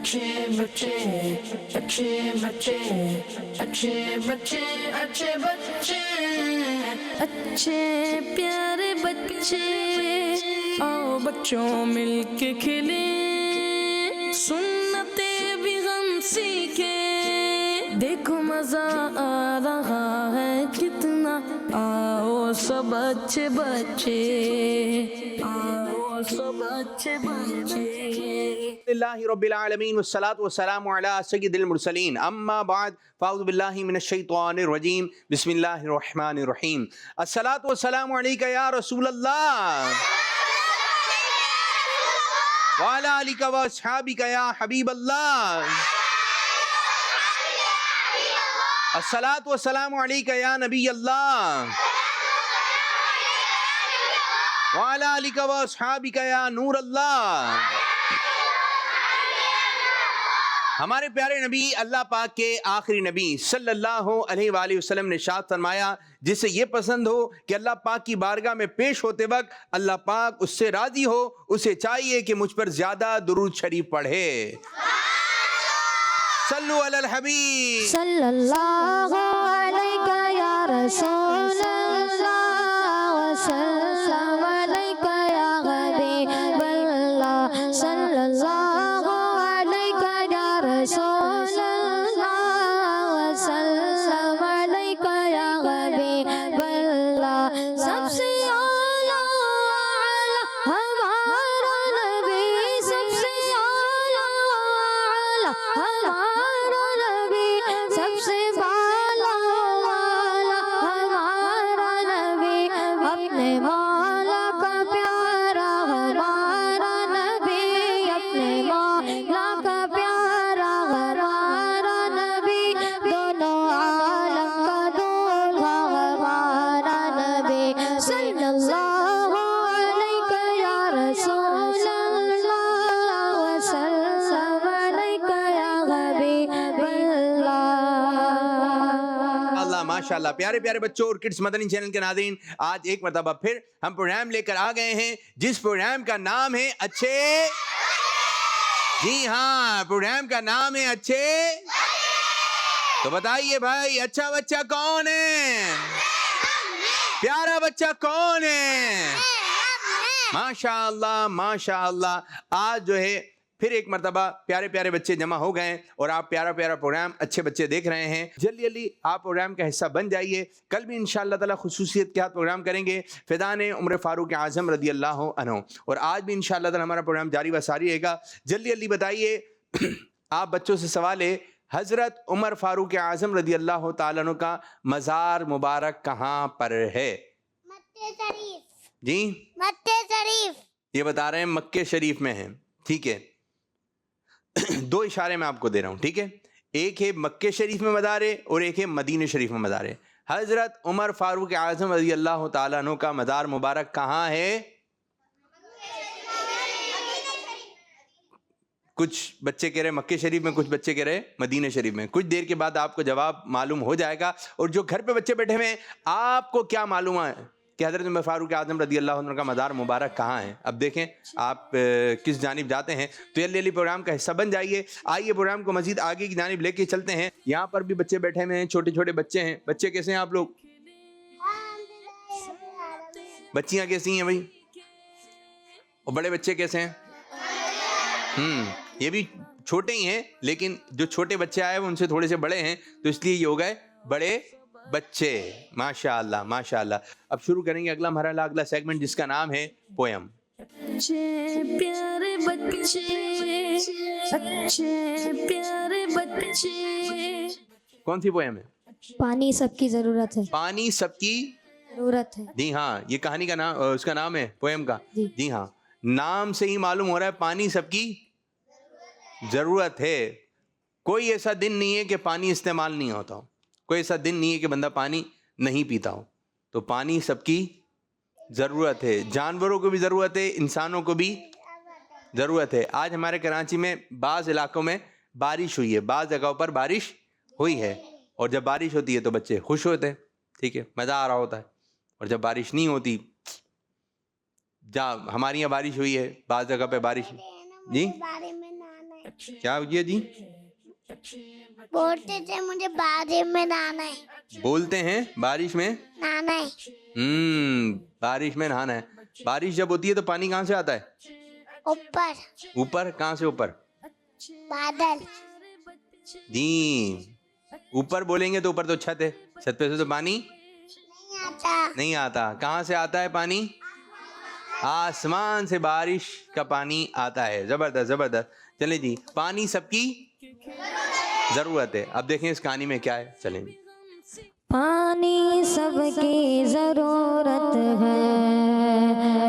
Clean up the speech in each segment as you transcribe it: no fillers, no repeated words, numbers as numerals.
अच्छे बच्चे अच्छे बच्चे अच्छे बच्चे अच्छे बच्चे अच्छे प्यारे बच्चे आओ बच्चों मिलके खेले सुन्नते भी हम सीखे देखो मजा आ रहा है कितना आओ सब अच्छे बच्चे आओ सब अच्छे बच्चे अल्लाहि रब्बिल आलमीन वस्सलातु वस्सलामु अला सय्यिदिल मुरसलीन अम्मा बाद फ़अऊज़ु बिल्लाहि मिनश शैतानिर रजीम बिस्मिल्लाहिर रहमानिर रहीम अस्सलातु वस्सलामु अलैका या रसूलल्लाह व अला आलिका व अस्हाबिका या हबीबल्लाह अस्सलातु वस्सलामु अलैका या नबीयल्लाह व अला आलिका व अस्हाबिका या नूरल्लाह। हमारे प्यारे नबी अल्लाह पाक के आखिरी नबी सल्लल्लाहु अलैहि वसल्लम ने इरशाद फरमाया, जिसे ये पसंद हो कि अल्लाह पाक की बारगाह में पेश होते वक्त अल्लाह पाक उससे राजी हो, उसे चाहिए कि मुझ पर ज्यादा दुरूद शरीफ पढ़े। सल्लु अलल हबीब सल्लल्लाहु अलैका या रसूलल्लाह सल्लल्लाहु अलैका या हबीबल्लाह सल्लल्लाहु अलैका या रसूलल्लाह सल्लल्लाहु अलैका या हबीबल्लाह। सबसे आला हमारा नबी, सबसे आला हमारा नबी, सबसे बाला हमारा नबी, अपने मौला का प्यारा हमारा नबी, अपने मौला का प्यारा हमारा नबी, दोनों आलम का दूल्हा हमारा नबी सल्लल्लाहु अलैका या रसूलल्लाह सल्लल्लाहु अलैका या हबीबल्लाह। अल्लाह माशाल्लाह। प्यारे प्यारे बच्चों और किड्स मदनी चैनल के नाज़रीन, आज एक मरतबा फिर हम प्रोग्राम लेकर आ गए हैं जिस प्रोग्राम का नाम है अच्छे, जी हाँ प्रोग्राम का नाम है अच्छे। तो बताइए भाई, अच्छा बच्चा कौन है? प्यारा बच्चा कौन है? माशाअल्लाह माशाअल्लाह। आज जो है फिर एक मरतबा प्यारे प्यारे बच्चे जमा हो गए और आप प्यारा प्यारा प्रोग्राम अच्छे बच्चे देख रहे हैं। जल्दी जल्दी आप प्रोग्राम का हिस्सा बन जाइए। कल भी इंशाअल्लाह ताला खुसूसियत के साथ प्रोग्राम करेंगे फ़िदान उम्र फ़ारूक आज़म रदी अल्लाह अन्हु, और आज भी इंशाअल्लाह ताला हमारा प्रोग्राम जारी व सारी रहेगा। जल्दी जल्दी बताइए आप बच्चों से सवाल है, हज़रत उमर फ़ारूक आज़म रदी अल्लाह तआला अन्हु का मज़ार मुबारक कहाँ पर है? मक्के शरीफ। जी मक्के शरीफ। ये बता रहे हैं मक्के शरीफ में है। ठीक है, दो इशारे मैं आपको दे रहा हूं, ठीक है। एक है मक्के शरीफ में मज़ार है और एक है मदीने शरीफ में मज़ार है। हज़रत उमर फ़ारूक आज़म रज़ी अल्लाह तआला अन्हु का मज़ार मुबारक कहाँ है? कुछ बच्चे कह रहे मक्के शरीफ में, कुछ बच्चे कह रहे मदीने शरीफ में। कुछ देर के बाद आपको जवाब मालूम हो जाएगा। और जो घर पे बच्चे बैठे हुए हैं, आपको क्या मालूम है कि हज़रत उमर फ़ारूक आज़म रज़ी अल्लाह अन्हु का मज़ार मुबारक कहाँ है? अब देखें आप किस जानिब जाते हैं। तो जल्दी जल्दी प्रोग्राम का हिस्सा बन जाइए। आइए प्रोग्राम को मज़ीद आगे की जानिब लेके चलते हैं। यहाँ पर भी बच्चे बैठे हुए हैं, छोटे छोटे बच्चे हैं। बच्चे कैसे हैं आप लोग? बच्चियाँ कैसी हैं भाई? और बड़े बच्चे कैसे हैं? ये भी छोटे ही हैं, लेकिन जो छोटे बच्चे आए वो उनसे थोड़े से बड़े हैं, तो इसलिए ये हो गए बड़े बच्चे। माशाअल्लाह माशाअल्लाह। अब शुरू करेंगे अगला मरहला, अगला सेगमेंट जिसका नाम है पोयम। अच्छे प्यारे बच्चे अच्छे प्यारे बच्चे। कौन सी पोयम है? पानी सबकी जरूरत है। पानी सबकी जरूरत है। जी हाँ, ये कहानी का नाम, उसका नाम है पोयम का। जी हाँ, नाम से ही मालूम हो रहा है पानी सबकी जरूरत है। कोई ऐसा दिन नहीं है कि पानी इस्तेमाल नहीं होता हो, कोई ऐसा दिन नहीं है कि बंदा पानी नहीं पीता हो। तो पानी सबकी ज़रूरत है, जानवरों को भी ज़रूरत है, इंसानों को भी ज़रूरत है। आज हमारे कराची में बाज़ इलाकों में बारिश हुई है, बाज़ जगहों पर बारिश हुई है, और जब बारिश होती है तो बच्चे खुश होते हैं, ठीक है, मज़ा आ रहा होता है। और जब बारिश नहीं होती, हमारे यहाँ बारिश हुई है, बाज़ जगह पे बारिश। जी क्या हुआ जी? बोलते थे मुझे बारिश में नहाना है। बोलते हैं बारिश में नहाना है। बारिश में नहाना है। बारिश जब होती है तो पानी कहाँ से आता है? ऊपर। ऊपर। कहाँ से ऊपर? बादल। जी, ऊपर बोलेंगे तो ऊपर तो छत है, छत पे से तो पानी नहीं आता। नहीं आता। कहाँ से आता है पानी? आसमान से बारिश का पानी आता है। जबरदस्त जबरदस्त। चले जी, पानी सबकी जरूरत है। अब देखें इस कहानी में क्या है। चलें। पानी सबकी जरूरत है,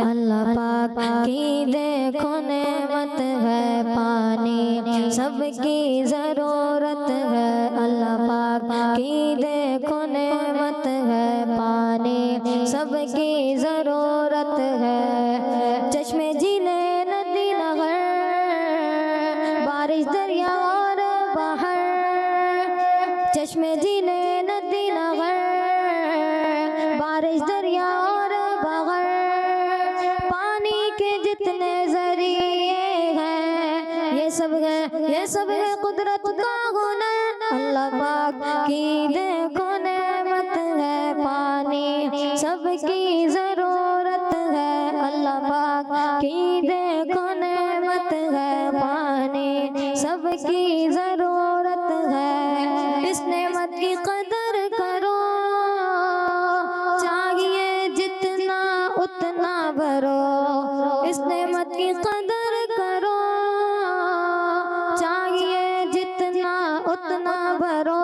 अल्लाह पाक की देखो नेमत है। पानी सबकी जरूरत है, अल्लाह पाक की देखो नेमत है। पानी सबकी जरूरत है। चश्मे झीले नदी नहर, बारिश दरिया और बहर। चश्मे झीले नदी नहर, बारिश दरिया और बहर। पानी के जितने जरिए हैं, ये सब है कुदरत का हुनर। अल्लाह पाक की देखो नेमत है। पानी सबकी जरूरत है, अल्लाह पाक की देखो नेमत है। पानी सबकी जरूरत है। इस नेमत की कदर करो, चाहिए जितना उतना भरो। इस नेमत की कदर करो, चाहिए जितना उतना भरो।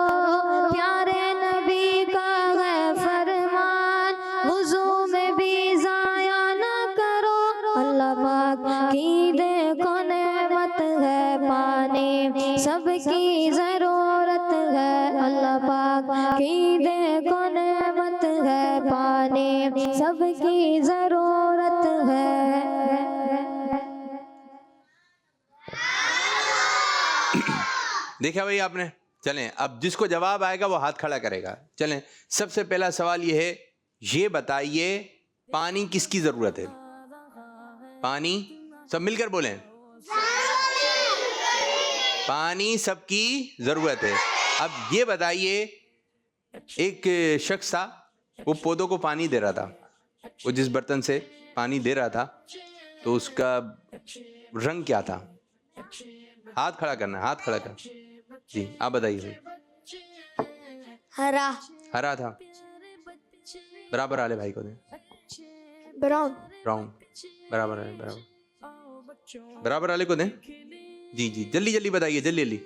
प्यारे नबी का है फरमान, वुज़ू में भी ज़ाया ना करो। अल्लाह पाक की देखो नेमत है। पानी सबकी ज़रूरत है, अल्लाह पाक की देखो नेमत है। पानी सबकी ज़रूरत है। देखा भाई आपने? चलें, अब जिसको जवाब आएगा वो हाथ खड़ा करेगा। चलें, सबसे पहला सवाल ये है, ये बताइए पानी किसकी जरूरत है? पानी सब मिलकर बोलें। पानी सबकी जरूरत है। अब ये बताइए, एक शख्स था, वो पौधों को पानी दे रहा था। वो जिस बर्तन से पानी दे रहा था तो उसका रंग क्या था? हाथ खड़ा करना है, हाथ खड़ा कर। जी आप बताइए। हरा। हरा था। बराबर आले भाई को दे। ब्राउन। ब्राउन। बराबर आले, बराबर बराबर आले को दे। जी जी, जल्दी जल्दी बताइए, जल्दी जल्दी।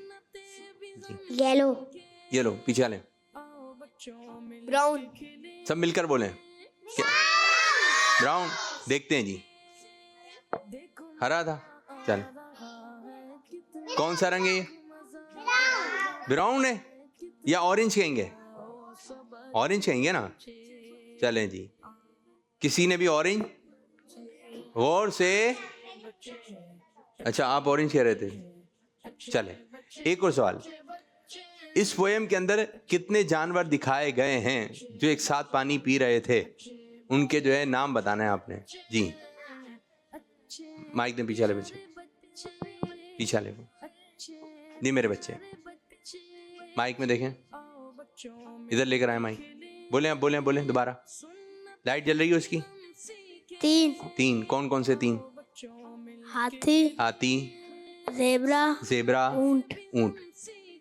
येलो। ये लो, पीछे आले। ब्राउन। सब मिलकर बोलें। ब्राउन। देखते हैं जी। हरा था। चल, कौन सा रंग है ये? ब्राउन है या ऑरेंज कहेंगे? ऑरेंज कहेंगे ना। चलें जी, किसी ने भी ऑरेंज गौर से। अच्छा, आप ऑरेंज कह रहे थे। चले, एक और सवाल। इस पोएम के अंदर कितने जानवर दिखाए गए हैं जो एक साथ पानी पी रहे थे? उनके जो है नाम बताना है आपने। जी, माइक दे पीछे वाले बच्चे, पीछे वाले को। नहीं मेरे बच्चे, माइक में देखें, इधर लेकर आए माइक। बोले आप, बोले बोले दोबारा। लाइट जल रही है उसकी? तीन। कौन कौन से तीन? हाथी, जेबरा, ऊंट।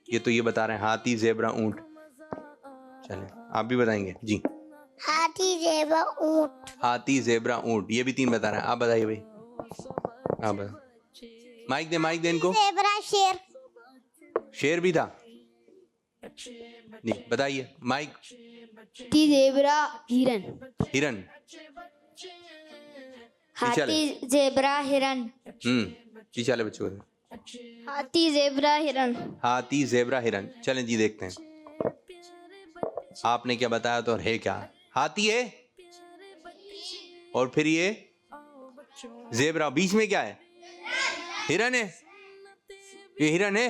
ये तो ये बता रहे हैं, हाथी, जेबरा, ऊंट। चले, आप भी बताएंगे जी। हाथी, जेबरा, ऊंट। हाथी, जेबरा, ऊंट, ये भी तीन बता रहे हैं। आप बताइए भाई, आप बता। माइक दे इनको। जेबरा, शेर। शेर भी था? नहीं, बताइए माइक। हाथी, जेबरा, हिरन। हाथी, जेबरा, हिरन। पीछे वाले बच्चों को। हाथी, जेबरा, हिरन। हाथी, जेबरा, हिरन। चलें जी, देखते हैं आपने क्या बताया तो है क्या। हाथी है और फिर ये जेबरा, बीच में क्या है? हिरन है। ये हिरन है।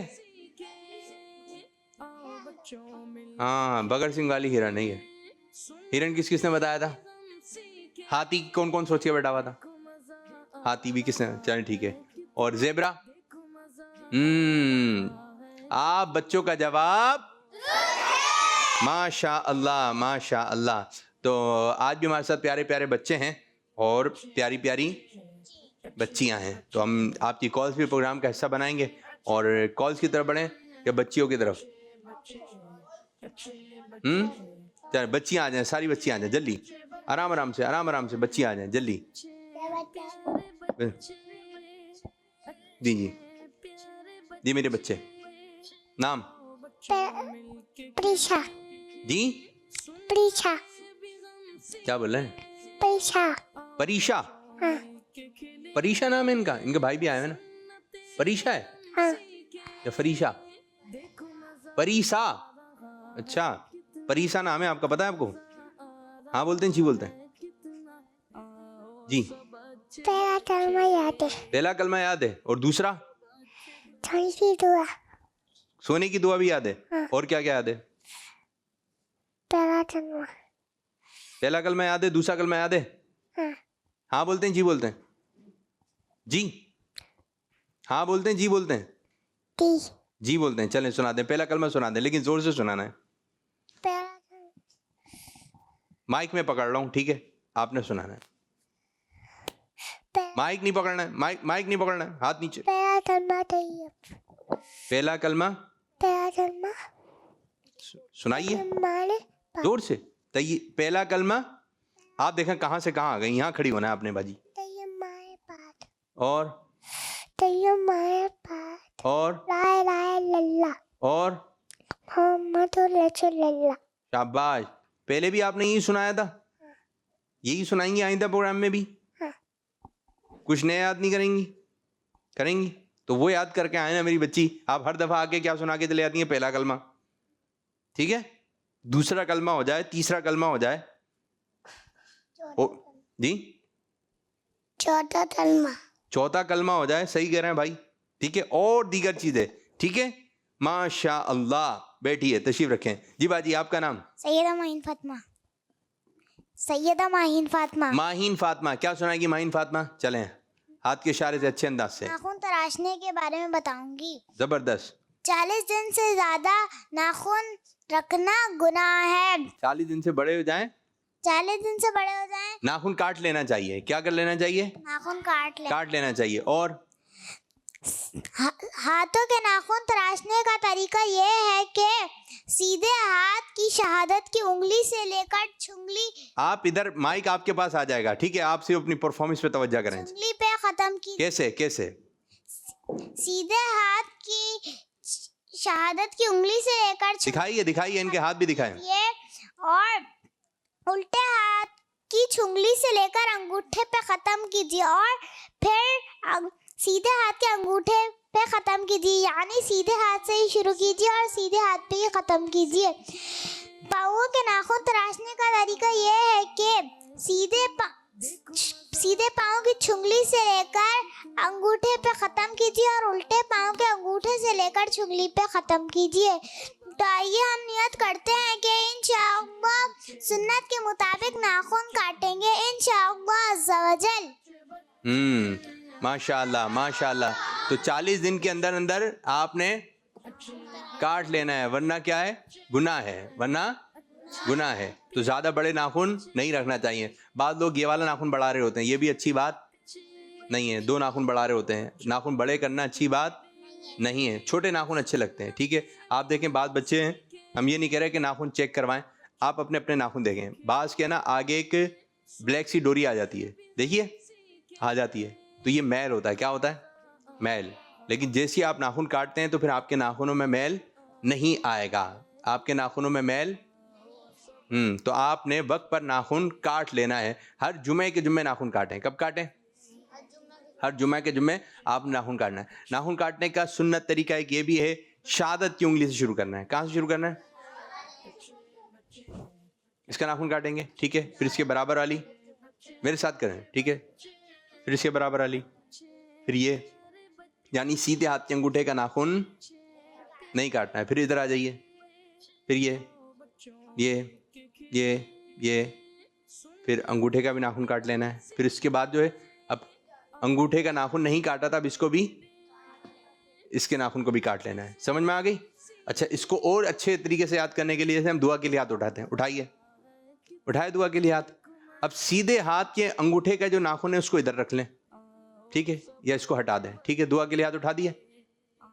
हाँ, बगर सिंह वाली हिरन है ये। हिरन किसने बताया था? हाथी कौन सोच के बैठा हुआ था? हाथी भी किसने? चल ठीक है। और जेबरा? आप बच्चों का जवाब माशा अल्लाह, माशा अल्लाह। तो आज भी हमारे साथ प्यारे प्यारे बच्चे हैं और प्यारी प्यारी बच्चियां हैं। तो हम आपकी कॉल्स भी प्रोग्राम का हिस्सा बनाएंगे। और कॉल्स की तरफ बढ़ें या बच्चियों की तरफ? चल बच्चियां आ जाएं, सारी बच्चियां आ जाएं जल्दी, आराम आराम से बच्चियां आ जाएं जल्दी। जी जी जी मेरे बच्चे, नाम? प्रीशा। जी प्रीशा। क्या बोल रहे हैं? प्रीशा। परीशा? हाँ। परीशा नाम है इनका? इनके भाई भी आए हैं ना? परीशा है हाँ। या फरीशा? परीसा। अच्छा, परीसा नाम है आपका, पता है आपको? हाँ बोलते हैं, जी बोलते हैं जी। पहला कलमा याद है। पहला कलमा याद है, और दूसरा? थोड़ी सी दुआ। सोने की दुआ भी याद है। हाँ। और क्या क्या याद है? पहला कलमा। पहला कलमा याद है, दूसरा कलमा याद है? हाँ। हाँ बोलते हैं, जी बोलते हैं जी। हाँ बोलते हैं, जी बोलते हैं ती। जी बोलते हैं। चलें सुना दें, पहला कलमा सुना दें, लेकिन जोर से सुनाना है। पहला माइक में पकड़ रहा हूँ, ठीक है? आपने सुनाना है। माइक नहीं पकड़ना है, माइक नहीं पकड़ना है, हाथ नीचे। पहला कलमा तैयब। पहला कलमा। पहला कलमा सुनाइए माने जोर से। पहला कलमा। आप देखें कहाँ से कहाँ आ गई, यहाँ खड़ी होना है आपने बाजी। तैयब माए पात। और तैयब माए पात। और ला इलाहा इल्लल्लाह और मुहम्मदुर रसूलुल्लाह। शाबाश। पहले भी आपने यही सुनाया था, यही सुनाएंगी आइंदा प्रोग्राम में भी? हाँ। कुछ नया याद नहीं करेंगी? करेंगी तो वो याद करके आए ना मेरी बच्ची। आप हर दफा आके क्या सुना के चले जाती हैं? पहला कलमा, ठीक है? दूसरा कलमा हो जाए, तीसरा कलमा हो जाए। ओ जी, चौथा कलमा। चौथा कलमा हो जाए, सही कह रहे हैं भाई, ठीक है? और दीगर चीजें, ठीक है? माशा अल्लाह। बैठिए, तशरीफ रखें। जी बाजी, आपका नाम? सैयदा माहीन फातिमा। सैयदा माहीन फातिमा। माहीन फातिमा। क्या सुनाएगी माहीन फातिमा? चलें, हाथ के इशारे से, अच्छे अंदाज से। नाखून तराशने के बारे में बताऊंगी। जबरदस्त। 40 दिन से ज्यादा नाखून रखना गुनाह है। 40 दिन से बड़े हो जाएं, 40 दिन से बड़े हो जाएं, नाखून काट लेना चाहिए। क्या कर लेना चाहिए? नाखून काट ले। काट लेना चाहिए। और हाथों के नाखून तराशने का तरीका ये है कि सीधे हाथ की शहादत की उंगली से लेकर चुंगली। आप इधर, माइक आपके पास आ जाएगा, ठीक है? आप सिर्फ अपनी परफॉर्मेंस पे तवज्जो करें। उंगली पे खत्म की। कैसे कैसे? सीधे हाथ की शहादत की उंगली से लेकर दिखाइए दिखाइए, इनके हाथ भी दिखाएं। ये और उल्टे हाथ की छुंगली से लेकर अंगूठे पे खत्म कीजिए और फिर सीधे हाथ के अंगूठे पे खत्म कीजिए, यानी सीधे हाथ से ही शुरू कीजिए और सीधे हाथ पे ही खत्म कीजिए। पाँवों के नाखून तराशने का तरीका ये है कि सीधे पाँव की छुंगली से लेकर अंगूठे पे खत्म कीजिए और उल्टे पाँव के अंगूठे से लेकर छुंगली पे खत्म कीजिए। तो आइए हम नियत करते हैं कि इंशाअल्लाह सुन्नत के मुताबिक नाखून काटेंगे इंशाअल्लाह अज़्ज़ा वजल। माशाअल्लाह माशाअल्लाह। तो 40 दिन के अंदर अंदर आपने काट लेना है, वरना क्या है? गुनाह है, वरना गुनाह है। तो ज्यादा बड़े नाखून नहीं रखना चाहिए। बाद लोग ये वाला नाखून बढ़ा रहे होते हैं, ये भी अच्छी बात नहीं है। 2 नाखून बढ़ा रहे होते हैं, नाखून बड़े करना अच्छी बात नहीं है। छोटे नाखून अच्छे लगते हैं, ठीक है? आप देखें, बाद बच्चे हैं, हम ये नहीं कह रहे कि नाखून चेक करवाएं, आप अपने अपने नाखून देखें। बाज के ना आगे एक ब्लैक सी डोरी आ जाती है, देखिए आ जाती है, तो ये मैल होता है। क्या होता है? मैल। लेकिन जैसे आप नाखून काटते हैं तो फिर आपके नाखूनों में मैल नहीं आएगा, आपके नाखूनों में मैल। तो आपने वक्त पर नाखून काट लेना है। हर जुमे के जुम्मे नाखून काटें। कब काटें? हर जुम्मे के जुम्मे आप नाखून काटना है। नाखून काटने का सुन्नत तरीका एक ये भी है, शहादत की उंगली से शुरू करना है। कहाँ से शुरू करना है? इसका नाखून काटेंगे, ठीक है? फिर इसके बराबर वाली, मेरे साथ करें, ठीक है? फिर इसके बराबर वाली, फिर ये, यानी सीधे हाथ के अंगूठे का नाखून नहीं काटना है। फिर इधर आ जाइए, फिर ये, फिर अंगूठे का भी नाखून काट लेना है। फिर इसके बाद जो है, अब अंगूठे का नाखून नहीं काटा था, अब इसको भी इसके नाखून को भी काट लेना है। समझ में आ गई? अच्छा, इसको और अच्छे तरीके से याद करने के लिए जैसे हम दुआ के लिए हाथ उठाते हैं, उठाइए, उठाए दुआ के लिए हाथ। अब सीधे हाथ के अंगूठे का जो नाखून है उसको इधर रख लें, ठीक है, या इसको हटा दें, ठीक है। दुआ के लिए हाथ उठा दिया,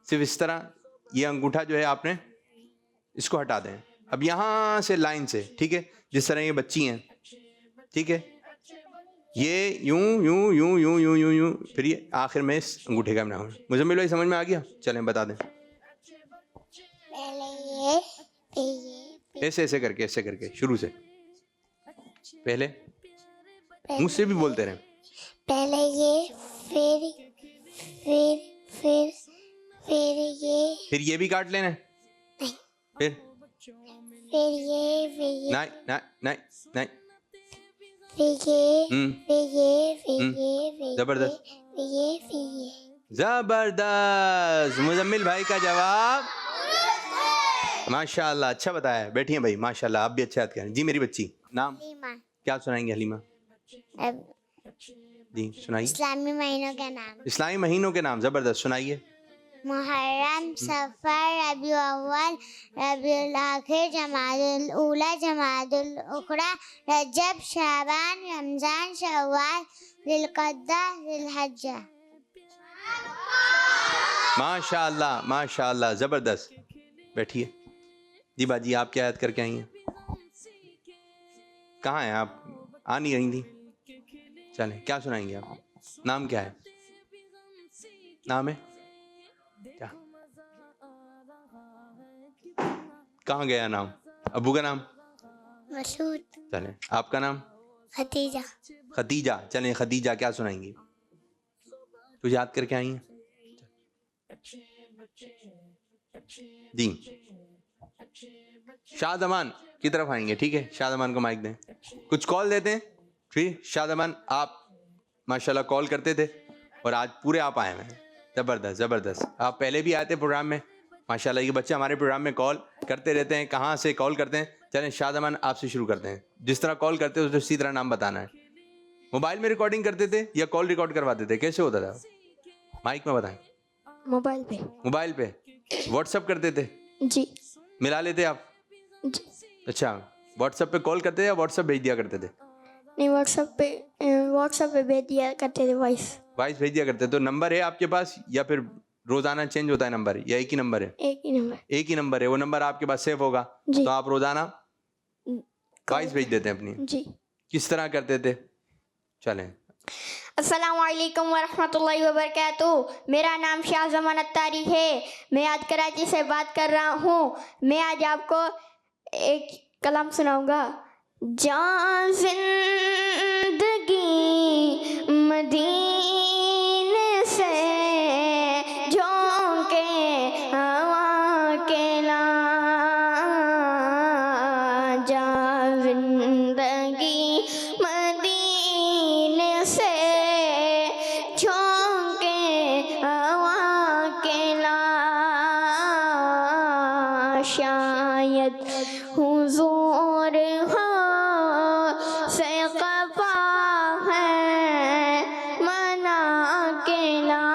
सिर्फ इस तरह ये अंगूठा जो है आपने इसको हटा दें। अब यहां से लाइन से, ठीक है, जिस तरह ये बच्ची हैं, ठीक है, ये यूं यूं यूं यूं यूं यूं यूं, फिर ये आखिर में इस अंगूठे का नाम। मुजम्मिल भाई समझ में आ गया? चलें बता दें। पहले ये, फिर ये, ऐसे ऐसे करके, ऐसे करके शुरू से, पहले मुझसे भी बोलते रहे। पहले ये, फिर ये भी काट लेना है, फिर ये, नहीं नहीं नहीं नहीं, जबरदस्त जबरदस्त। मुजम्मिल भाई का जवाब माशाल्लाह, अच्छा बताया। बैठिए भाई, माशाल्लाह आप भी अच्छा याद करें। जी मेरी बच्ची, नाम क्या सुनाएंगे? हलीमा जी सुनाइए। इस्लामी महीनों के नाम। इस्लामी महीनों के नाम, जबरदस्त, सुनाइए। मुहर्रम, सफर, रबीउल अव्वल, रबीउल आखिर, जमादुल ऊला, जमादुल उखरा, रजब, शाबान, रमजान, शव्वाल, ज़िलक़अदा, ज़िलहज्जा। माशाल्लाह माशाल्लाह, जबरदस्त। बैठिए। जी बाजी, आप क्या याद करके आई हैं? कहाँ हैं आप? आ नहीं रही थी। चलें, क्या सुनाएंगे आप? नाम क्या है? नाम है क्या? कहाँ गया नाम? अबू का नाम? मसूद। चलें, आपका नाम? खदीजा। खदीजा। चलें, खदीजा क्या सुनाएंगी? कुछ याद करके आई हैं? जी, शाहजमान की तरफ आएंगे, ठीक है। शाहजमान को माइक दें, कुछ कॉल देते हैं। ठीक, शाहजमान आप माशाल्लाह कॉल करते थे और आज पूरे आप आए हैं, ज़बरदस्त ज़बरदस्त। आप पहले भी आए थे प्रोग्राम में, माशाल्लाह ये बच्चे हमारे प्रोग्राम में कॉल करते रहते हैं। कहाँ से कॉल करते हैं? चलें शाहजमान आपसे शुरू करते हैं। जिस तरह कॉल करते हो उसी तरह नाम बताना है। मोबाइल में रिकॉर्डिंग करते थे या कॉल रिकॉर्ड करवाते थे? कैसे होता था? माइक में बताएं। मोबाइल पे। मोबाइल पे। व्हाट्सअप करते थे? जी मिला लेते आप? जी। अच्छा, व्हाट्सएप पे कॉल करते थे या व्हाट्सएप भेज दिया करते थे? नहीं, व्हाट्सएप पे भेज दिया करते थे, वॉइस भेज दिया करते। तो नंबर है आपके पास या फिर रोजाना चेंज होता है नंबर, या एक ही नंबर है? एक ही नंबर। एक ही नंबर है, वो नंबर आपके पास सेव होगा जी। तो आप रोजाना वॉइस भेज देते हैं अपनी। जी। किस तरह करते थे? चलें। अस्सलामुअलैकुम वरहमतुल्लाहि वबरकातुहू। मेरा नाम शाहजमान अत्तारी है। मैं आज कराची से बात कर रहा हूँ। मैं आज आपको एक कलाम सुनाऊंगा। जान जिंदगी मदीने से झोंके हवा के ला, जान जिंदगी मदीने से झोंके हवा के ला, शायद हुजूर हो से क़फ़ा है मना के ला,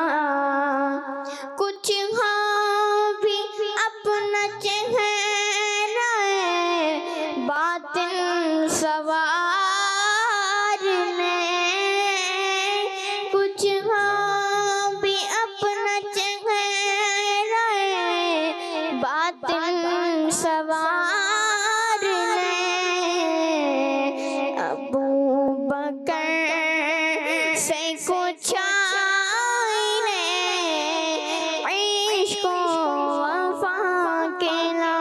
कुछ हाँ भी अपना चेहरा बातिन सवार ने, कुछ हाँ भी अपना चेहरा बातिन सवार ने, अबू बकर से कुछ आईने इश्क वफा के ला।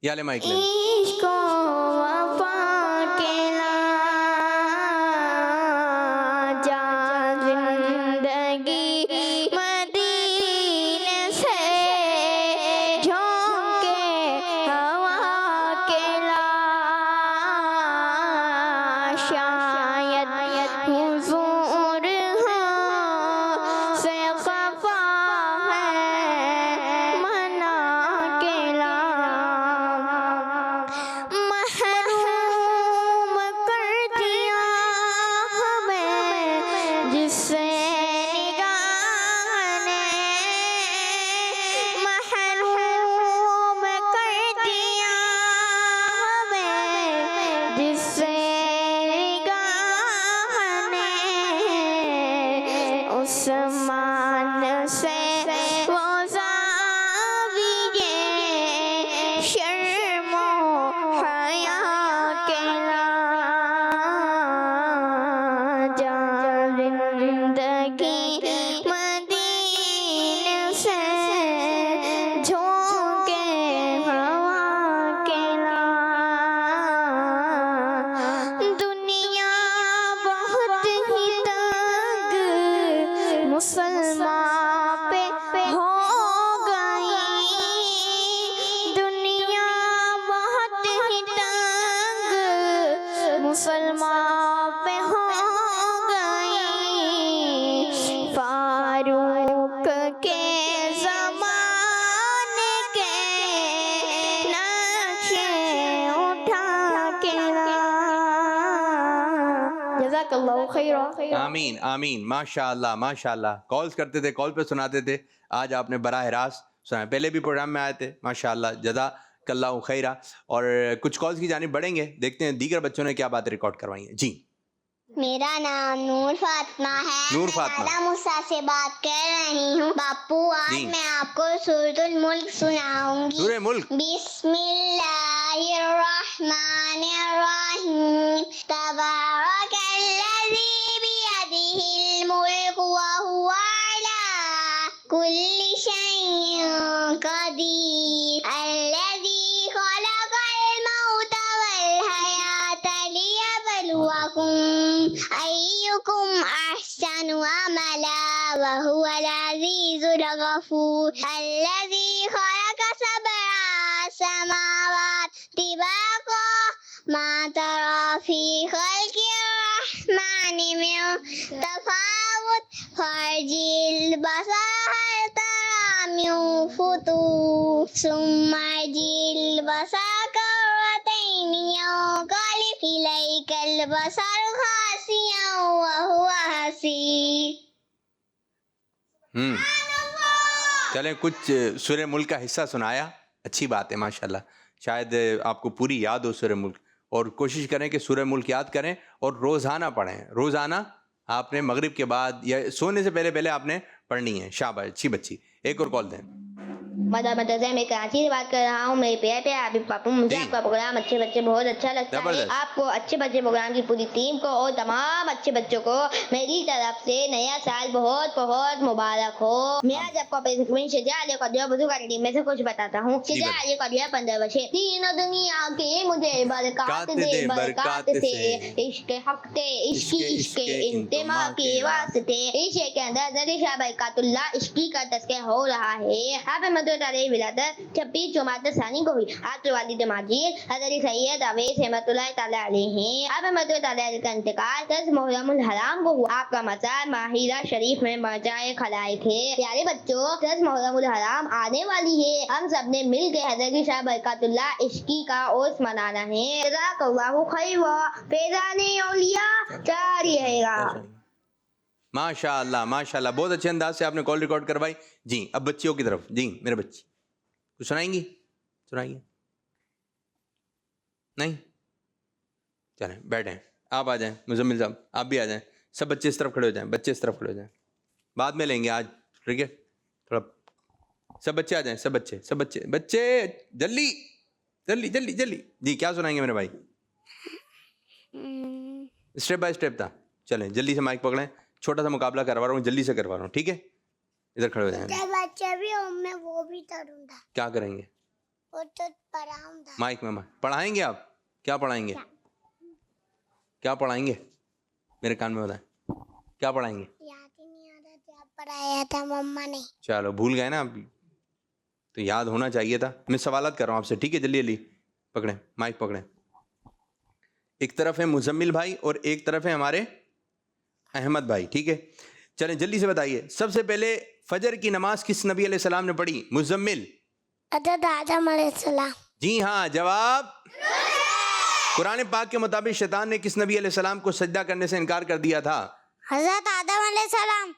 ये वाले माइक ले। इश्क वफा के ला, जान जिंदगी मदीने से झोंके हवा के ला, शायद हुजूर हो से क़फ़ा है मना के ला, महरूम मुसलमान पे हो गई, फारूक के ज़माने के नक्शे उठा के ला। जज़ाकल्लाहु खैरा। आमीन आमीन, माशाअल्लाह माशाअल्लाह। कॉल्स करते थे, कॉल पे सुनाते थे, आज आपने बराह रास्त सुना। पहले भी प्रोग्राम में आए थे, माशाअल्लाह, जज़ाकल्लाहु खैरा। और कुछ कॉल्स की जानिब बढ़ेंगे, देखते हैं दीगर बच्चों ने क्या बातें रिकॉर्ड करवाई हैं। जी, मेरा नाम नूर फातिमा है। नूर मैं फातिमा। दादा मूसा से बात कर रही हूँ। बापू, आज जी। मैं आपको सूरतुल मुल्क सुनाऊंगी। सूरह मुल्क। बिस्मिल्लाहिर्रहमानिर्रहीम। तबारकल्लज़ी बियदिहिल मुल्क व हुवा अला कुल्ली शैइन क़दीर। अल्लज़ी खलक़ल मौता वल हयाता लियबलुवकुम अय्युकुम अहसनु अमला व हुवल अज़ीज़ुल गफूर। अल्लज़ी खलक़ सबअ समावात तिबाक़ा मा तरा फ़ी ख़ल्क़िर रहमानि मिन तफ़ावुत फ़र्जिल बसर हल तरा मिन फ़ुतूर सुम्मा अर्जिल बसर कर्रतैनि यंक़लिब इलैकल बसर ख़ासिअन व हुवा हसीर। चलें, कुछ सूरह मुल्क का हिस्सा सुनाया, अच्छी बात है माशाल्लाह। शायद आपको पूरी याद हो सूरह मुल्क, और कोशिश करें कि सूरह मुल्क याद करें और रोज़ाना पढ़ें। रोज़ाना आपने मगरिब के बाद या सोने से पहले पहले आपने पढ़नी है। शाबाश, अच्छी बच्ची। एक और कॉल दें। मदरसा में कराची से बात कर रहा हूँ। मेरे प्यारे प्यारे अभी पापू, मुझे जी। आपका प्रोग्राम अच्छे बच्चे बहुत अच्छा लगता है। जबरदस्त। आपको अच्छे बच्चे प्रोग्राम की पूरी टीम को और तमाम अच्छे बच्चों को मेरी तरफ से नया साल बहुत बहुत मुबारक हो। मैं आज आपको अपने शजाअली कदर बुजुर्ग टीम में से कुछ बताता हूँ। जी, शजाअली कदर 15 वर्ष, तीनों दुनिया के मुझे बरकत दे, बरकत से इश्क हक ते, इश्क इंतिमा के वास्ते। इश्क के अंदर जरी शाह बरकतुल्लाह इश्की का तस्करा हो रहा है। आप विलादत 26 जुमात सानी को हुई। आपके वालिद माजिद हज़रत सैयद अवैस रहमतुल्लाह तआला अलैहि आप रहमतुल्लाह तआला अलैहि का इंतकाल 10 मुहर्रमुल हराम को हुआ। आपका मज़ार माहिरा शरीफ में मरजाए खलाइक है। प्यारे बच्चों, 10 मुहर्रमुल हराम आने वाली है। हम सब ने मिल के हज़रत शाह बरकतुल्लाह इश्की का उर्स मनाना है। जज़ाकल्लाहु खैरा। फैज़ाने औलिया जारी रहेगा। माशाअल्लाह माशाअल्लाह, बहुत अच्छे अंदाज से आपने कॉल रिकॉर्ड करवाई। जी, अब बच्चियों की तरफ। जी, मेरे बच्ची कुछ सुनाएंगी? सुनाइए। नहीं? चलें, बैठें। आप आ जाएं, मुजम्मिल साहब आप भी आ जाएं। सब बच्चे इस तरफ खड़े हो जाएं, बच्चे इस तरफ खड़े हो जाएं। बाद में लेंगे आज, ठीक है? थोड़ा सब बच्चे आ जाएं, सब बच्चे जल्दी जल्दी जल्दी जल्दी। जी, क्या सुनाएंगे मेरे भाई? स्टेप बाय स्टेप था। चलें, जल्दी से माइक पकड़ें। छोटा सा मुकाबला करवा रहा हूँ, जल्दी से करवा रहा हूँ, ठीक है? इधर खड़े हो जाएंगे। बच्चे भी और मैं वो भी करूँगा। क्या करेंगे? वो तो पढ़ाऊंगा। माइक में पढ़ाएंगे आप? क्या पढ़ाएंगे? क्या पढ़ाएंगे? मेरे कान में बताएं, क्या पढ़ाएंगे? याद ही नहीं आ रहा क्या पढ़ाया था मम्मा ने। चलो, भूल गए ना आप? तो याद होना चाहिए था। मैं सवालात कर रहा हूँ आपसे, ठीक है? जल्दी जल्दी पकड़ें, माइक पकड़ें। एक तरफ है मुजम्मिल भाई और एक तरफ है हमारे अहमद भाई, ठीक है? चलें, जल्दी से बताइए, सबसे पहले फजर की नमाज किस नबी अलैहिस्सलाम ने पढ़ी? मुजम्मिल। हज़रत आदम अलैहिस्सलाम। जी हाँ, जवाब। कुरान पाक के मुताबिक शैतान ने किस नबी अलैहिस्सलाम को सजदा करने से इनकार कर दिया था? हज़रत आदम अलैहिस्सलाम।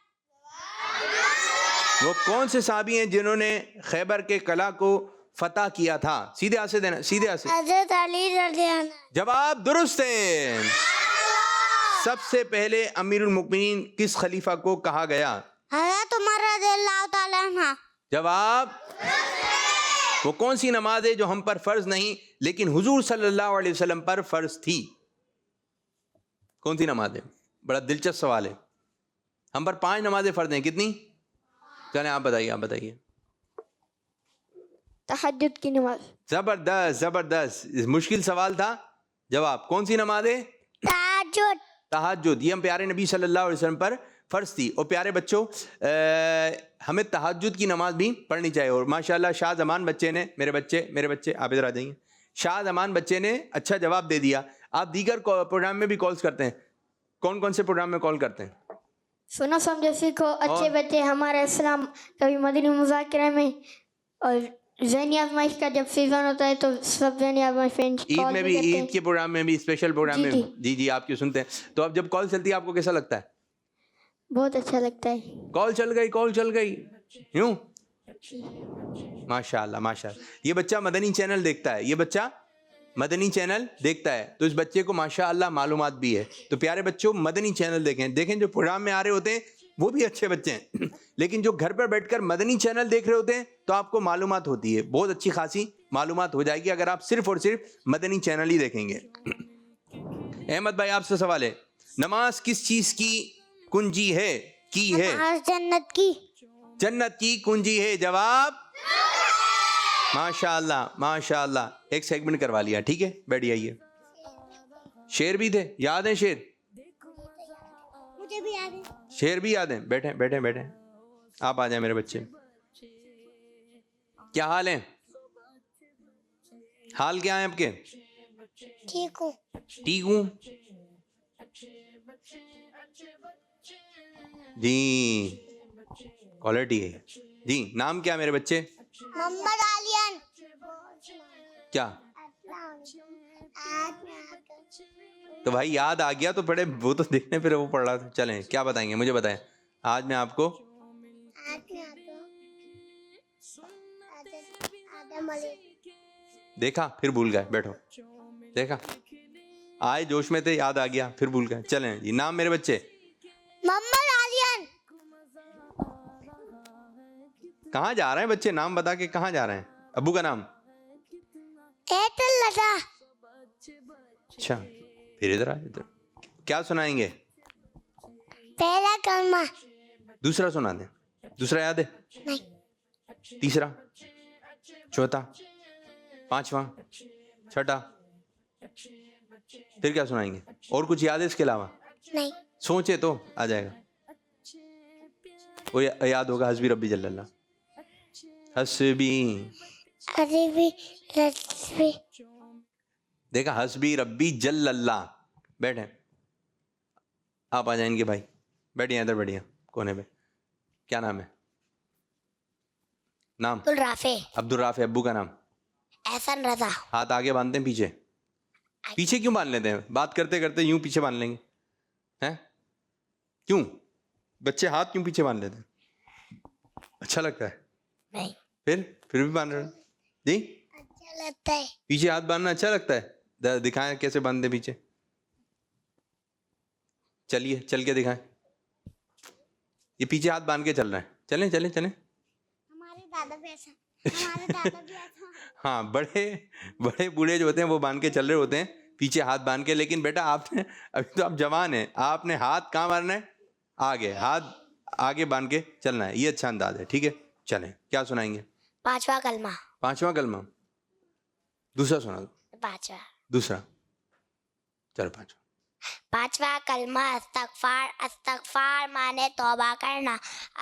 वो कौन से साहबी हैं जिन्होंने खैबर के कला को फतह किया था? सीधे हाथ से देना, सीधे हाथ से। हज़रत अली रज़ियल्लाहु अन्हु। जवाब दुरुस्त है। सबसे पहले अमीरुल मुमिनीन किस खलीफा को कहा गया? हज़रत उमर रज़ियल्लाहु ताला अन्हु। जवाब। वो कौन सी नमाज है जो हम पर फर्ज नहीं लेकिन हुजूर सल्लल्लाहु अलैहि वसल्लम पर फर्ज थी? कौन सी नमाज है? बड़ा दिलचस्प सवाल है। हम पर 5 नमाजें फर्ज हैं, कितनी? चलें, आप बताइए, आप बताइए। तहज्जुद की नमाज। जबरदस्त जबरदस्त, मुश्किल सवाल था। जवाब कौन सी नमाज है? तहज्जुद। तहज्जुद, ये हम प्यारे नबी सल्लल्लाहु अलैहि वसल्लम पर फ़र्ज थी। और प्यारे बच्चों, हमें तहज्जुद की नमाज भी पढ़नी चाहिए। और माशाल्लाह शाह जमान बच्चे ने, मेरे बच्चे आप इधर आ जाइए। शाह जमान बच्चे ने अच्छा जवाब दे दिया। आप दीगर प्रोग्राम में भी कॉल्स करते हैं, कौन कौन से प्रोग्राम में कॉल करते हैं? सुनो समझो सीखो अच्छे और? बच्चे हमारा इस्लाम, कभी मदनी मुज़ाकिरा में, और ज़हनी आजमाइश का जब सीज़न होता है तो सब ज़हनी आजमाइश फ्रेंड्स ईद कॉल में भी भी, करते ईद हैं। के प्रोग्राम में भी, स्पेशल प्रोग्राम जी, में जी जी आपकी सुनते हैं। तो अब जब कॉल चलती है आपको कैसा लगता है? बहुत अच्छा लगता है। कॉल चल गई, कॉल चल गई, यूं? माशाल्लाह माशाल्लाह। ये बच्चा मदनी चैनल देखता है, ये बच्चा मदनी चैनल देखता है, तो इस बच्चे को माशाल्लाह मालूमात भी है। तो प्यारे बच्चों, मदनी चैनल देखें, देखें जो प्रोग्राम में आ रहे होते हैं वो भी अच्छे बच्चे हैं लेकिन जो घर पर बैठकर मदनी चैनल देख रहे होते हैं तो आपको मालूमात होती है, बहुत अच्छी खासी मालूमात हो जाएगी अगर आप सिर्फ और सिर्फ मदनी चैनल ही देखेंगे। अहमद भाई आपसे सवाल है, नमाज किस चीज की कुंजी है? की है? नमाज जन्नत की। जन्नत की कुंजी है। जवाब माशाल्लाह माशाल्लाह। एक सेगमेंट करवा लिया, ठीक है, बैठ जाइए। शेर भी थे, याद है शेर? मुझे भी याद है। शेर भी याद है? बैठे बैठे बैठे, आप आ जाए मेरे बच्चे। क्या हाल है? हाल क्या है आपके? ठीक हूँ। ठीक हूँ जी, क्वालिटी है जी। नाम क्या मेरे बच्चे? मोहम्मद आलियन। क्या? तो भाई याद आ गया तो पढ़े, वो तो देखने फिर वो पढ़ रहा था। चलें, क्या बताएंगे मुझे बताएं। आज मैं आपको देखा फिर भूल गए, बैठो, देखा आए जोश में थे, याद आ गया फिर भूल गए। चलें जी, नाम मेरे बच्चे? मोहम्मद आलियन। कहाँ जा रहे हैं बच्चे? नाम बता के कहाँ जा रहे हैं? अब्बू का नाम? एयरटेल लगा। अच्छा, फिर इधर आ, इधर। क्या सुनाएंगे? पहला कलमा। दूसरा सुना दे। दूसरा याद है? नहीं। तीसरा, चौथा, पांचवा, छठा, फिर क्या सुनाएंगे? और कुछ याद है इसके अलावा? नहीं। सोचे तो आ जाएगा। वो याद होगा, हस्बी रब्बी जल्लल्लाह। हस्बी, अरे भी रस्बी। देखा, हस्बी रब्बी जल्लल्लाह। बैठे, आप आ जाएंगे भाई, बैठिए इधर, बैठिए कोने पे। क्या नाम है? नाम? अब्दुल राफे। अब्दुल राफे। अब्बू का नाम? एहसन रजा। हाथ आगे बांधते हैं पीछे? पीछे क्यों बांध लेते हैं? बात करते करते यूं पीछे बांध लेंगे हैं? क्यों बच्चे हाथ क्यों पीछे बांध लेते हैं? अच्छा लगता है? नहीं। फिर भी बांध रहे हो जी? अच्छा लगता है। पीछे हाथ बांधना अच्छा लगता है? दिखाएं कैसे बांधते पीछे। चलिए चल के दिखाएं। ये पीछे हाथ बांध के चल रहा है, चलें चलें चलें। हमारे दादा भी ऐसा। हमारे दादा भी ऐसा। हाँ, बड़े बड़े बूढ़े जो होते हैं वो बांध के चल रहे होते हैं, पीछे हाथ बांध के। लेकिन बेटा आपने, अभी तो आप जवान हैं, आपने हाथ कहाँ मारना है? आगे, हाथ आगे बांध के चलना है। ये अच्छा अंदाज है, ठीक है। चलें, क्या सुनाएंगे? पांचवा कलमा। पांचवा कलमा? दूसरा सुना दो। पांचवा। दूसरा, चलो पांचवा। पांचवा कलमा अस्तगफार। अस्तगफार माने तौबा करना।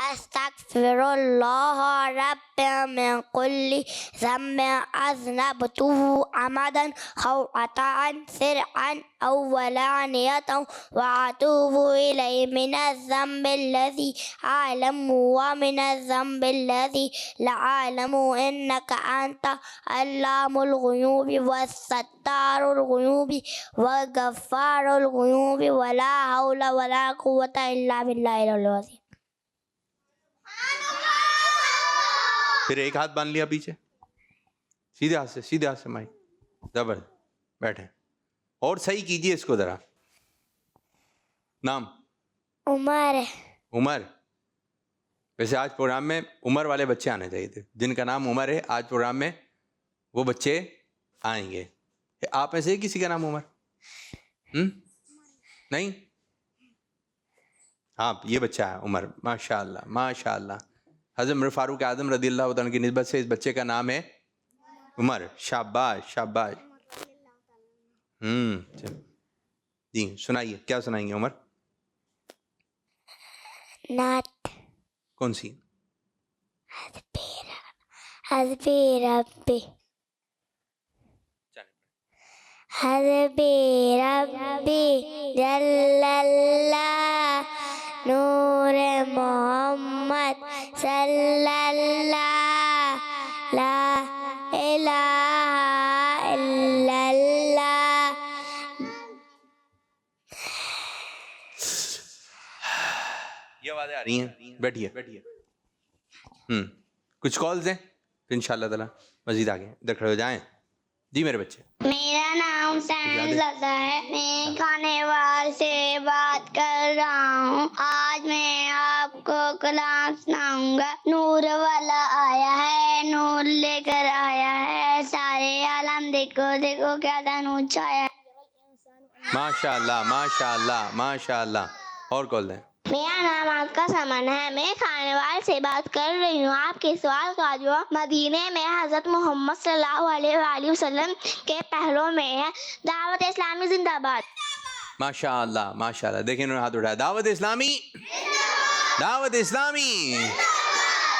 अस्तगफिरुल्लाह रब्बी मिन कुल्ली ज़म्बिन अज़नबतुहु अमदन खौअतन सिरअन अव्वलानियतन व अतूबु इलैहि मिनज़्ज़म्बिल्लज़ी अअलमु व मिनज़्ज़म्बिल्लज़ी लअअलमु इन्नका अंत अल्लामुल गुयूबि वस्सत्तारुल गुयूबि वगफ्फारुल गुयूबि वला हौला वला कुव्वता इल्ला बिल्लाहिल अज़ीम। फिर एक हाथ बांध लिया पीछे, सीधे हाथ से, सीधे हाथ से माइक जबर। बैठे और सही कीजिए इसको जरा। नाम? उमर। उमर। वैसे आज प्रोग्राम में उमर वाले बच्चे आने चाहिए थे, जिनका नाम उमर है। आज प्रोग्राम में वो बच्चे आएंगे। आप में से किसी का नाम उमर? नहीं? हाँ, ये बच्चा है उमर, माशाअल्लाह माशाअल्लाह। हज़रत उमर फारूक आज़म रज़ियल्लाहु तआला की निस्बत से इस बच्चे का नाम है उमर। शाबाश शाबाश। चलो जी, सुनाइए, क्या सुनाएंगे उमर? नात। कौन सी? हस्बी रब्बी। हस्बी रब्बी जल्लल्लाह नूर मोहम्मद सल्लल्लाह ला इलाहा इल्लल्लाह। ये आवाजें आ रही हैं, बैठिए। कुछ कॉल्स हैं फिर इंशाल्लाह ताला मजीद आगे इधर खड़े हो जाएं। जी मेरे बच्चे। मेरा नाम सैनज़दा है, मैं खानेवाल से बात कर रहा हूँ। आज मैं आपको कलाम सुनाऊंगा। नूर वाला आया है, नूर लेकर आया है, सारे आलम देखो देखो क्या नूर छाया है। माशाल्लाह माशाल्लाह माशाल्लाह। और कॉल दें। मेरा नाम आपका समन है, मैं खानेवाल से बात कर रही हूँ। आपके सवाल का जवाब मदीने में हज़रत मोहम्मद सल्लल्लाहु अलैहि वसल्लम के पहलों में है। दावत इस्लामी जिंदाबाद। माशाल्लाह माशाल्लाह। देखिए उन्होंने हाथ उठाया। दावत इस्लामी, दावत इस्लामी।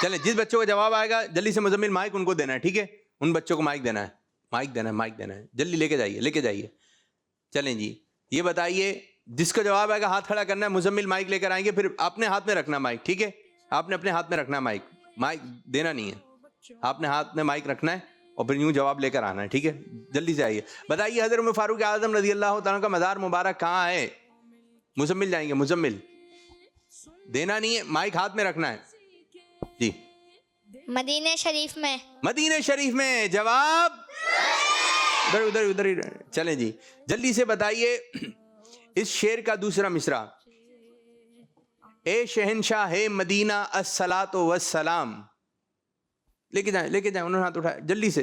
चलें, जिस बच्चों का जवाब आएगा जल्दी से मुजम्मिल माइक उनको देना है, ठीक है? उन बच्चों को माइक देना है, माइक देना है, माइक देना है। जल्दी लेके जाइए, लेके जाइए। चलें जी, ये बताइए जिसका जवाब आएगा हाथ खड़ा करना है। मुजम्मिल माइक लेकर आएंगे, फिर अपने हाथ में रखना माइक, ठीक है? आपने अपने हाथ में रखना माइक, माइक देना नहीं है, आपने हाथ में माइक रखना है और फिर यूं जवाब लेकर आना है, ठीक है? जल्दी से आइए। बताइए हज़रत उमर फारूक आज़म रज़ी अल्लाह तआला का मज़ार मुबारक कहाँ है? मुजम्मिल जाएंगे, मुजम्मिल देना नहीं है, माइक हाथ में रखना है जी। मदीने शरीफ में। मदीने शरीफ में। जवाब उधर उधर उधर ही। चलें जी, जल्दी से बताइए इस शेर का दूसरा मिसरा। ए शहनशाह है मदीना अस्सलातो वस्सलाम। लेके जाएं, लेके जाएं। उन्होंने हाथ उठाया।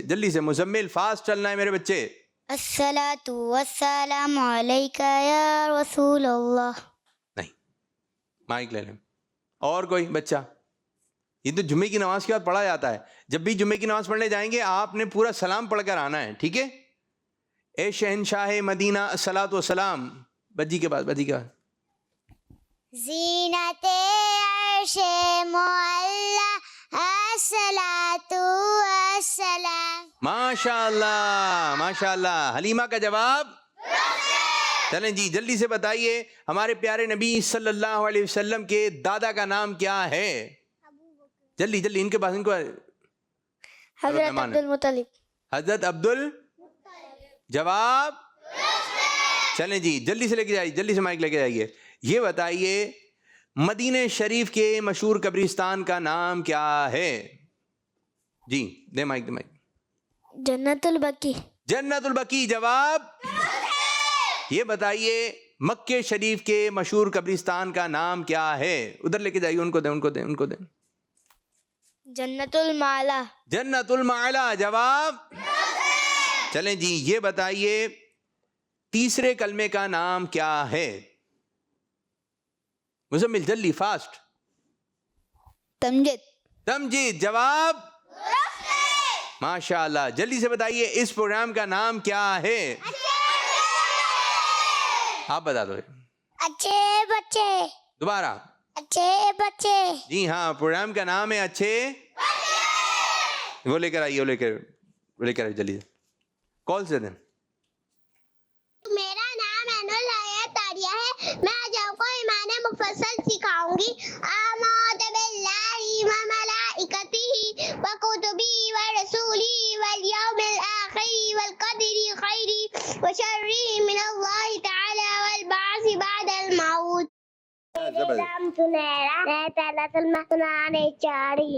जल्दी से मुजम्मिल, फास्ट चलना है मेरे बच्चे। अस्सलातु वस्सलामु अलैका या रसूल अल्लाह। नहीं, माइक ले लें। और कोई बच्चा? ये तो जुम्मे की नमाज के बाद पढ़ा जाता है। जब भी जुम्मे की नमाज पढ़ने जाएंगे आपने पूरा सलाम पढ़कर आना है, ठीक है? ए शहनशाह मदीना अस्सलातु वस्सलाम। बज्जी के बाद, बज्जी के बाद। ज़ीनते अर्शे मुअल्ला अस्सलातु वस्सलाम। माशाल्लाह माशाल्लाह। हलीमा का जवाब। चलें जी, जल्दी से बताइए हमारे प्यारे नबी सल्लल्लाहु अलैहि वसल्लम के दादा का नाम क्या है? जल्दी जल्दी इनके पास, इनको। हजरत अब्दुल मुत्तलिब। हजरत अब्दुल। जवाब। चलें जी, जल्दी से लेके जाइए, जल्दी से माइक लेके जाइए। ये बताइए मदीने शरीफ के मशहूर कब्रिस्तान का नाम क्या है? जी दे माइक, दे माइक। जन्नतुल बकी। जन्नतुल बकी। जवाब। ये बताइए मक्के शरीफ के मशहूर कब्रिस्तान का नाम क्या है? उधर लेके जाइए, उनको दे, उनको दे, उनको दे। जन्नतुल माला। जन्नतुल माला। जवाब। चलें जी, ये बताइए तीसरे कलमे का नाम क्या है? मुजम्मिल जल्दी, फास्ट। तमजीद। तमजीद। जवाब। माशाल्लाह। जल्दी से बताइए इस प्रोग्राम का नाम क्या है? आप बता दो। अच्छे बच्चे। दोबारा। अच्छे बच्चे। जी हाँ, प्रोग्राम का नाम है अच्छे। वो लेकर आइए, वो लेकर आइए जल्दी से। कॉल से दें। मेरा नाम एनुल हयात तारिया है। मैं आज आपको ईमान मुफस्सल सिखाऊंगी। आमनतु बिल्लाहि व मलाइकतिही व कुतुबिही व रसूलिही वल यौमिल आखिर वल क़दरि खैरि व शर्रिही मिनल्लाहि तआला वल बाअस बअदल मौत। नाम सुनहरा, मैं पहला कलमा सुनाने चारी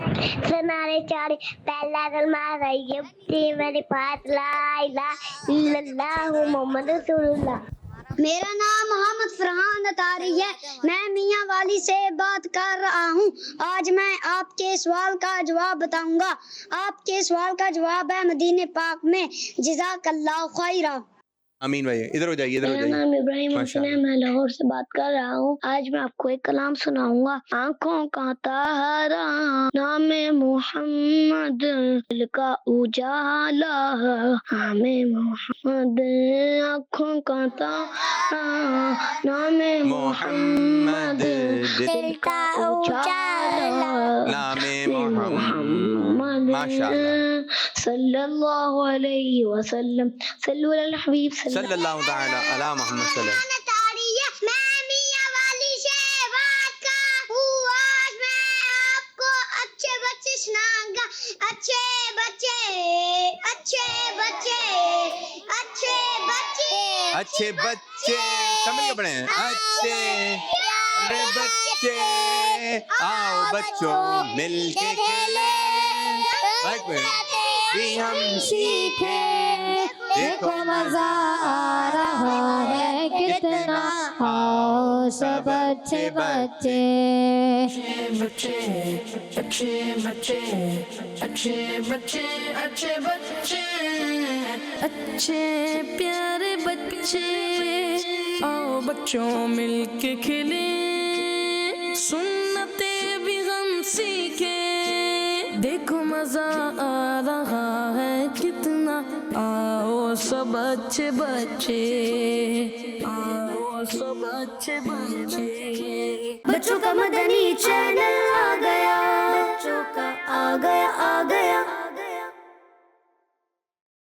पहला कलमा तैयब थी मेरे पास ला इलाहा इल्लल्लाह मुहम्मद रसूलुल्लाह। मेरा नाम मोहम्मद फरहान अतारी है। मैं मियाँ वाली से बात कर रहा हूँ। आज मैं आपके सवाल का जवाब बताऊंगा। आपके सवाल का जवाब है मदीने पाक में। जज़ाकल्लाहु खैरा। अमीन भाई, इधर हो जाइए, इधर हो मेरा जाइए। नाम इब्राहिम हसन है, मैं लाहौर से बात कर रहा हूँ। आज मैं आपको एक कलाम सुनाऊंगा। आँखों का तारा नाम मोहम्मद, दिल का उजाला नाम मोहम्मद। आँखों का तारा नाम मोहम्मद, दिल का उजाला नाम मोहम्मद। माशाल्लाह। सल्लल्लाहु अलैहि वसल्लम। सल्लु अलल हबीब सल्लल्लाहु ताला अला मोहम्मद सल्लल्लाहु अलैहि मैं मियां वाली से बात करूं आज मैं आपको अच्छे बच्चे सुनाऊंगा अच्छे बच्चे अच्छे बच्चे अच्छे बच्चे अच्छे बच्चे समझ के पढ़े अच्छे अरे बच्चे आओ बच्चों मिलके खेले भी हम सीखे देखो मजा आ रहा है कितना आओ सब अच्छे बच्चे बच्चे अच्छे बच्चे अच्छे बच्चे अच्छे बच्चे अच्छे प्यारे बच्चे आओ बच्चों मिलके खेले सुन्नते भी हम सीखे देखो मजा आ रहा है कितना आओ सब अच्छे बच्चे आओ सब अच्छे बच्चे बच्चों का मदनी चैनल आ गया